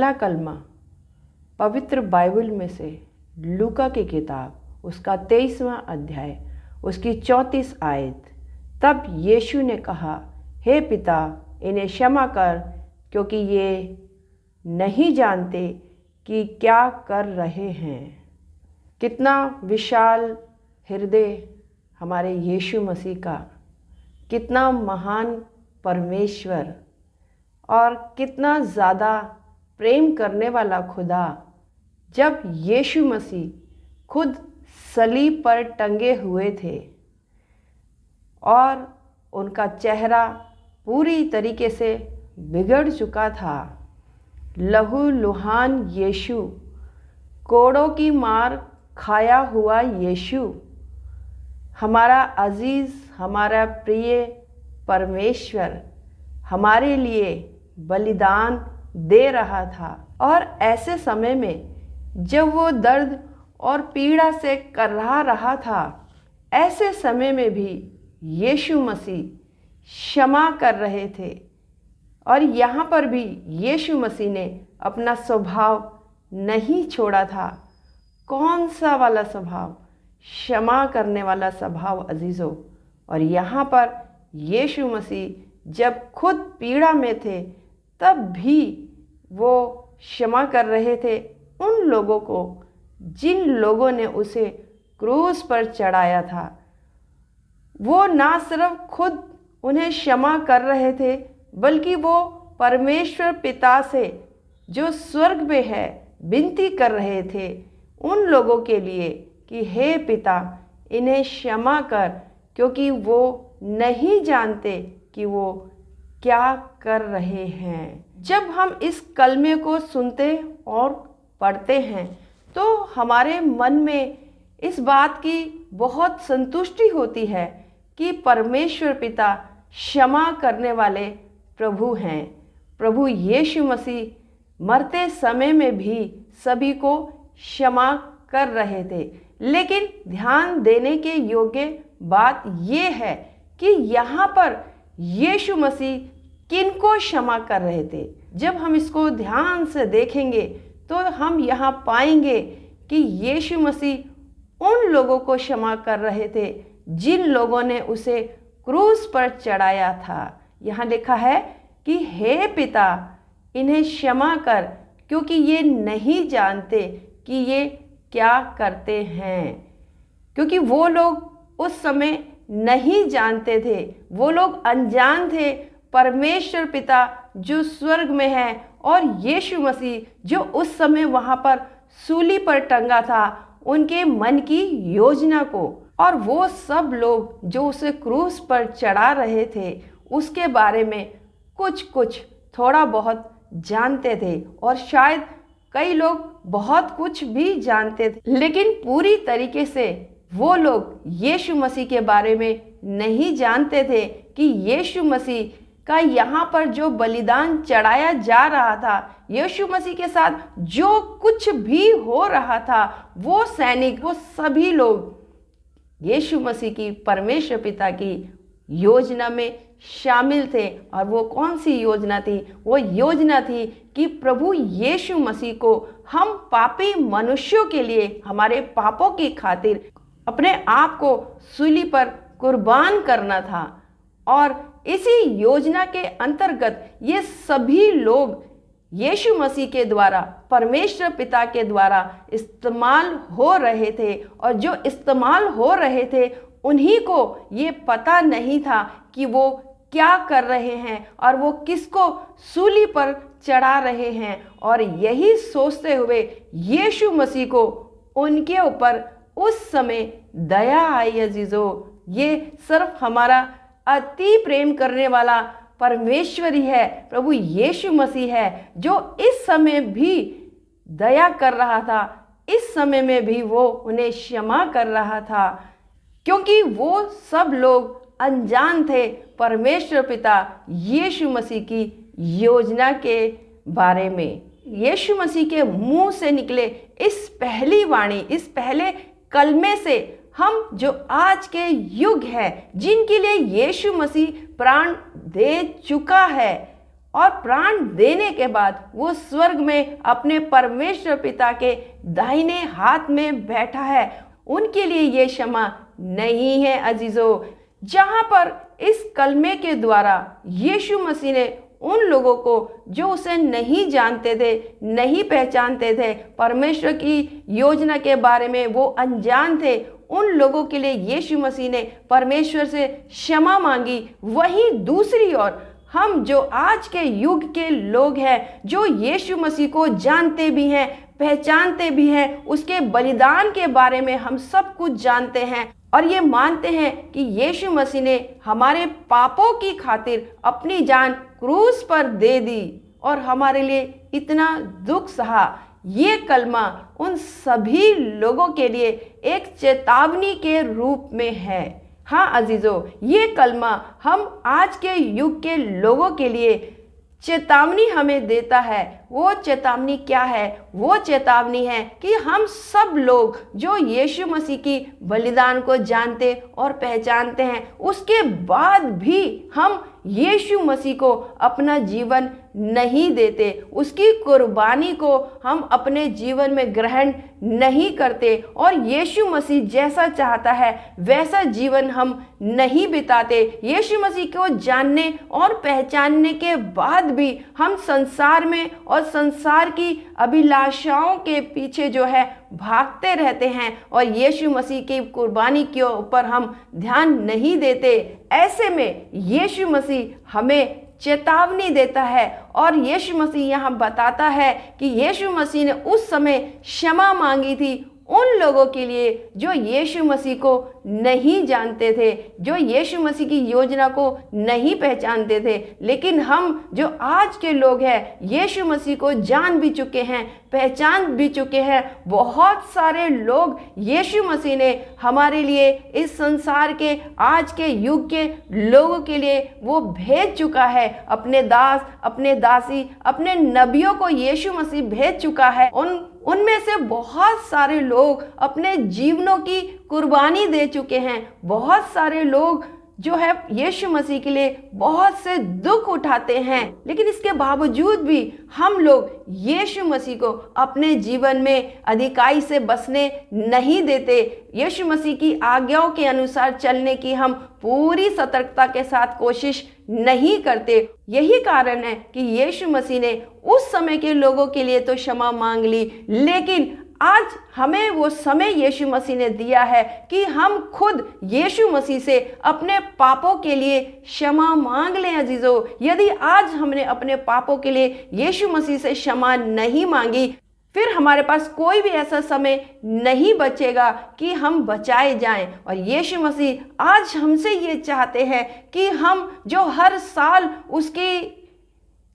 पहला कलमा पवित्र बाइबल में से लूका की किताब उसका 23वां अध्याय उसकी 34 आयत। तब यीशु ने कहा, हे पिता, इन्हें क्षमा कर, क्योंकि ये नहीं जानते कि क्या कर रहे हैं। कितना विशाल हृदय हमारे यीशु मसीह का, कितना महान परमेश्वर और कितना ज़्यादा प्रेम करने वाला खुदा। जब यीशु मसीह खुद सलीब पर टंगे हुए थे और उनका चेहरा पूरी तरीके से बिगड़ चुका था, लहू लुहान यीशु, कोड़ों की मार खाया हुआ यीशु, हमारा अजीज़, हमारा प्रिय परमेश्वर हमारे लिए बलिदान दे रहा था। और ऐसे समय में जब वो दर्द और पीड़ा से कराह रहा था, ऐसे समय में भी यीशु मसीह क्षमा कर रहे थे। और यहाँ पर भी यीशु मसीह ने अपना स्वभाव नहीं छोड़ा था। कौन सा वाला स्वभाव? क्षमा करने वाला स्वभाव अजीज़ों। और यहाँ पर यीशु मसीह जब खुद पीड़ा में थे तब भी वो क्षमा कर रहे थे उन लोगों को जिन लोगों ने उसे क्रूस पर चढ़ाया था। वो ना सिर्फ खुद उन्हें क्षमा कर रहे थे, बल्कि वो परमेश्वर पिता से जो स्वर्ग में है विनती कर रहे थे उन लोगों के लिए कि हे पिता, इन्हें क्षमा कर, क्योंकि वो नहीं जानते कि वो क्या कर रहे हैं। जब हम इस कलमे को सुनते और पढ़ते हैं तो हमारे मन में इस बात की बहुत संतुष्टि होती है कि परमेश्वर पिता क्षमा करने वाले प्रभु हैं। प्रभु यीशु मसीह मरते समय में भी सभी को क्षमा कर रहे थे। लेकिन ध्यान देने के योग्य बात ये है कि यहाँ पर यीशु मसीह किनको क्षमा कर रहे थे। जब हम इसको ध्यान से देखेंगे तो हम यहाँ पाएंगे कि यीशु मसीह उन लोगों को क्षमा कर रहे थे जिन लोगों ने उसे क्रूस पर चढ़ाया था। यहाँ लिखा है कि हे पिता, इन्हें क्षमा कर, क्योंकि ये नहीं जानते कि ये क्या करते हैं। क्योंकि वो लोग उस समय नहीं जानते थे, वो लोग अनजान थे। परमेश्वर पिता जो स्वर्ग में है और यीशु मसीह जो उस समय वहाँ पर सूली पर टंगा था, उनके मन की योजना को और वो सब लोग जो उसे क्रूस पर चढ़ा रहे थे उसके बारे में कुछ कुछ थोड़ा बहुत जानते थे। और शायद कई लोग बहुत कुछ भी जानते थे, लेकिन पूरी तरीके से वो लोग यीशु मसीह के बारे में नहीं जानते थे कि यीशु मसीह का यहाँ पर जो बलिदान चढ़ाया जा रहा था, यीशु मसीह के साथ जो कुछ भी हो रहा था, वो सैनिक, वो सभी लोग यीशु मसीह की परमेश्वर पिता की योजना में शामिल थे। और वो कौन सी योजना थी? वो योजना थी कि प्रभु यीशु मसीह को हम पापी मनुष्यों के लिए, हमारे पापों की खातिर अपने आप को सूली पर कुर्बान करना था। और इसी योजना के अंतर्गत ये सभी लोग यीशु मसीह के द्वारा, परमेश्वर पिता के द्वारा इस्तेमाल हो रहे थे। और जो इस्तेमाल हो रहे थे उन्हीं को ये पता नहीं था कि वो क्या कर रहे हैं और वो किसको सूली पर चढ़ा रहे हैं। और यही सोचते हुए यीशु मसीह को उनके ऊपर उस समय दया आई। अजीजों, ये सिर्फ हमारा अति प्रेम करने वाला परमेश्वर ही है, प्रभु यीशु मसीह है, जो इस समय भी दया कर रहा था। इस समय में भी वो उन्हें क्षमा कर रहा था, क्योंकि वो सब लोग अनजान थे परमेश्वर पिता यीशु मसीह की योजना के बारे में। यीशु मसीह के मुंह से निकले इस पहली वाणी, इस पहले कलमे से हम जो आज के युग है, जिनके लिए यीशु मसीह प्राण दे चुका है और प्राण देने के बाद वो स्वर्ग में अपने परमेश्वर पिता के दाहिने हाथ में बैठा है। उनके लिए ये क्षमा नहीं है अजीजों। जहाँ पर इस कलमे के द्वारा यीशु मसीह ने उन लोगों को जो उसे नहीं जानते थे, नहीं पहचानते थे, परमेश्वर की योजना के बारे में वो अनजान थे, उन लोगों के लिए यीशु मसीह ने परमेश्वर से क्षमा मांगी। वहीं दूसरी ओर हम जो आज के युग के लोग हैं, जो यीशु मसीह को जानते भी हैं, पहचानते भी हैं, उसके बलिदान के बारे में हम सब कुछ जानते हैं और ये मानते हैं कि यीशु मसीह ने हमारे पापों की खातिर अपनी जान क्रूस पर दे दी और हमारे लिए इतना दुख सहा। ये कलमा उन सभी लोगों के लिए एक चेतावनी के रूप में है। हाँ अजीजों, ये कलमा हम आज के युग के लोगों के लिए चेतावनी हमें देता है। वो चेतावनी क्या है? वो चेतावनी है कि हम सब लोग जो यीशु मसीह की बलिदान को जानते और पहचानते हैं, उसके बाद भी हम यीशु मसीह को अपना जीवन नहीं देते, उसकी कुर्बानी को हम अपने जीवन में ग्रहण नहीं करते और यीशु मसीह जैसा चाहता है वैसा जीवन हम नहीं बिताते। यीशु मसीह को जानने और पहचानने के बाद भी हम संसार में और संसार की अभिलाषाओं के पीछे जो है भागते रहते हैं और यीशु मसीह की कुर्बानी के ऊपर हम ध्यान नहीं देते। ऐसे में यीशु मसीह हमें चेतावनी देता है और यीशु मसीह यहाँ बताता है कि यीशु मसीह ने उस समय क्षमा मांगी थी उन लोगों के लिए जो यीशु मसीह को नहीं जानते थे, जो यीशु मसीह की योजना को नहीं पहचानते थे। लेकिन हम जो आज के लोग हैं, यीशु मसीह को जान भी चुके हैं, पहचान भी चुके हैं। बहुत सारे लोग यीशु मसीह ने हमारे लिए, इस संसार के आज के युग के लोगों के लिए वो भेज चुका है। अपने दास, अपने दासी, अपने नबियों को यीशु मसीह भेज चुका है। उनमें से बहुत सारे लोग अपने जीवनों की कुर्बानी दे चुके हैं। बहुत सारे लोग जो है यीशु मसीह के लिए बहुत से दुख उठाते हैं, लेकिन इसके बावजूद भी हम लोग यीशु मसीह को अपने जीवन में अधिकाई से बसने नहीं देते। यीशु मसीह की आज्ञाओं के अनुसार चलने की हम पूरी सतर्कता के साथ कोशिश नहीं करते। यही कारण है कि यीशु मसीह ने उस समय के लोगों के लिए तो क्षमा मांग ली, लेकिन आज हमें वो समय यीशु मसीह ने दिया है कि हम खुद यीशु मसीह से अपने पापों के लिए क्षमा मांग लें। अजीजों, यदि आज हमने अपने पापों के लिए यीशु मसीह से क्षमा नहीं मांगी, फिर हमारे पास कोई भी ऐसा समय नहीं बचेगा कि हम बचाए जाएं। और यीशु मसीह आज हमसे ये चाहते हैं कि हम जो हर साल उसकी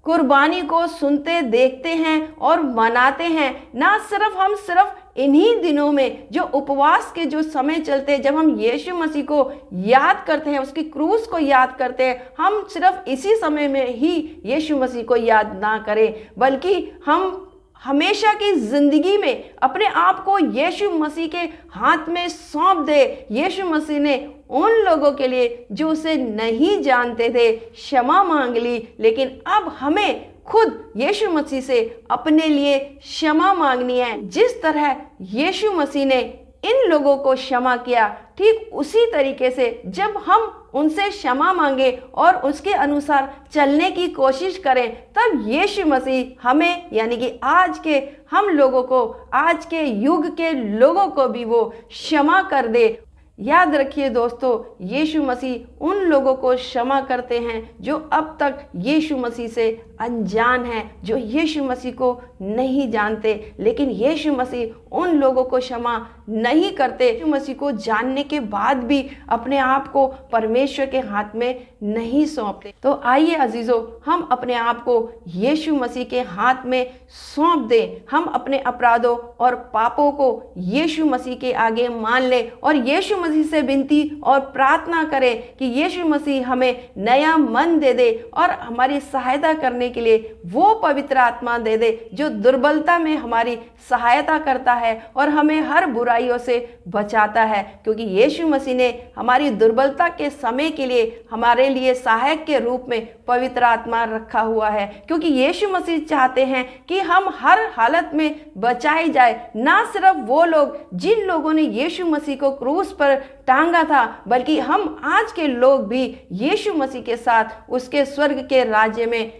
कुर्बानी को सुनते, देखते हैं और मनाते हैं, ना सिर्फ इन्हीं दिनों में जो उपवास के जो समय चलते हैं, जब हम यीशु मसीह को याद करते हैं, उसकी क्रूस को याद करते हैं, हम सिर्फ इसी समय में ही यीशु मसीह को याद ना करें, बल्कि हम हमेशा की जिंदगी में अपने आप को यीशु मसीह के हाथ में सौंप दे। यीशु मसीह ने उन लोगों के लिए जो उसे नहीं जानते थे क्षमा मांग ली, लेकिन अब हमें खुद यीशु मसीह से अपने लिए क्षमा मांगनी है। जिस तरह यीशु मसीह ने इन लोगों को क्षमा किया, ठीक उसी तरीके से जब हम उनसे क्षमा मांगे और उसके अनुसार चलने की कोशिश करें, तब यीशु मसीह हमें, यानी कि आज के हम लोगों को, आज के युग के लोगों को भी वो क्षमा कर दे। याद रखिए दोस्तों, यीशु मसीह उन लोगों को क्षमा करते हैं जो अब तक यीशु मसीह से अनजान हैं, जो यीशु मसीह को नहीं जानते। लेकिन यीशु मसीह उन लोगों को क्षमा नहीं करते यीशु मसीह को जानने के बाद भी अपने आप को परमेश्वर के हाथ में नहीं सौंपते। तो आइए अजीजों, हम अपने आप को यीशु मसीह के हाथ में सौंप दें। हम अपने अपराधों और पापों को यीशु मसीह के आगे मान लें और यीशु मसीह से विनती और प्रार्थना करें कि यीशु मसीह हमें नया मन दे दे और हमारी सहायता करने करने के लिए वो पवित्र आत्मा दे दे जो दुर्बलता में हमारी सहायता करता है और हमें हर बुराइयों से बचाता है, क्योंकि यीशु मसीह ने हमारी दुर्बलता के समय के लिए हमारे लिए सहायक के रूप में पवित्र आत्मा रखा हुआ है। क्योंकि यीशु मसीह चाहते हैं कि हम हर हालत में बचाए जाए, ना सिर्फ वो लोग जिन लोगों ने यीशु मसीह को क्रूस पर टांगा था, बल्कि हम आज के लोग भी यीशु मसीह के साथ उसके स्वर्ग के राज्य में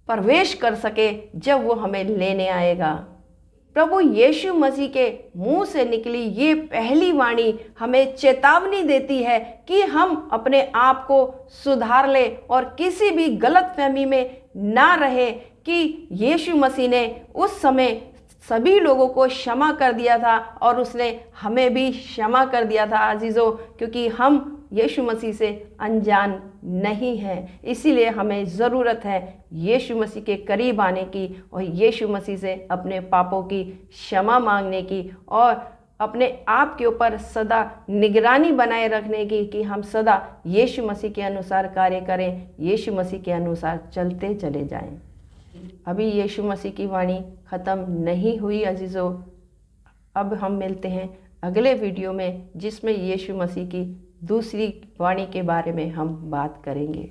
प्रवेश कर सके जब वो हमें लेने आएगा। प्रभु यीशु मसीह के मुंह से निकली ये पहली वाणी हमें चेतावनी देती है कि हम अपने आप को सुधार ले और किसी भी गलतफहमी में ना रहे कि यीशु मसीह ने उस समय सभी लोगों को क्षमा कर दिया था और उसने हमें भी क्षमा कर दिया था अजीज़ों, क्योंकि हम यीशु मसीह से अनजान नहीं हैं। इसीलिए हमें ज़रूरत है यीशु मसीह के करीब आने की और यीशु मसीह से अपने पापों की क्षमा मांगने की और अपने आप के ऊपर सदा निगरानी बनाए रखने की कि हम सदा यीशु मसीह के अनुसार कार्य करें, यीशु मसीह के अनुसार चलते चले जाएं। अभी यीशु मसीह की वाणी ख़त्म नहीं हुई अजीज़ों, अब हम मिलते हैं अगले वीडियो में जिसमें यीशु मसीह की दूसरी वाणी के बारे में हम बात करेंगे।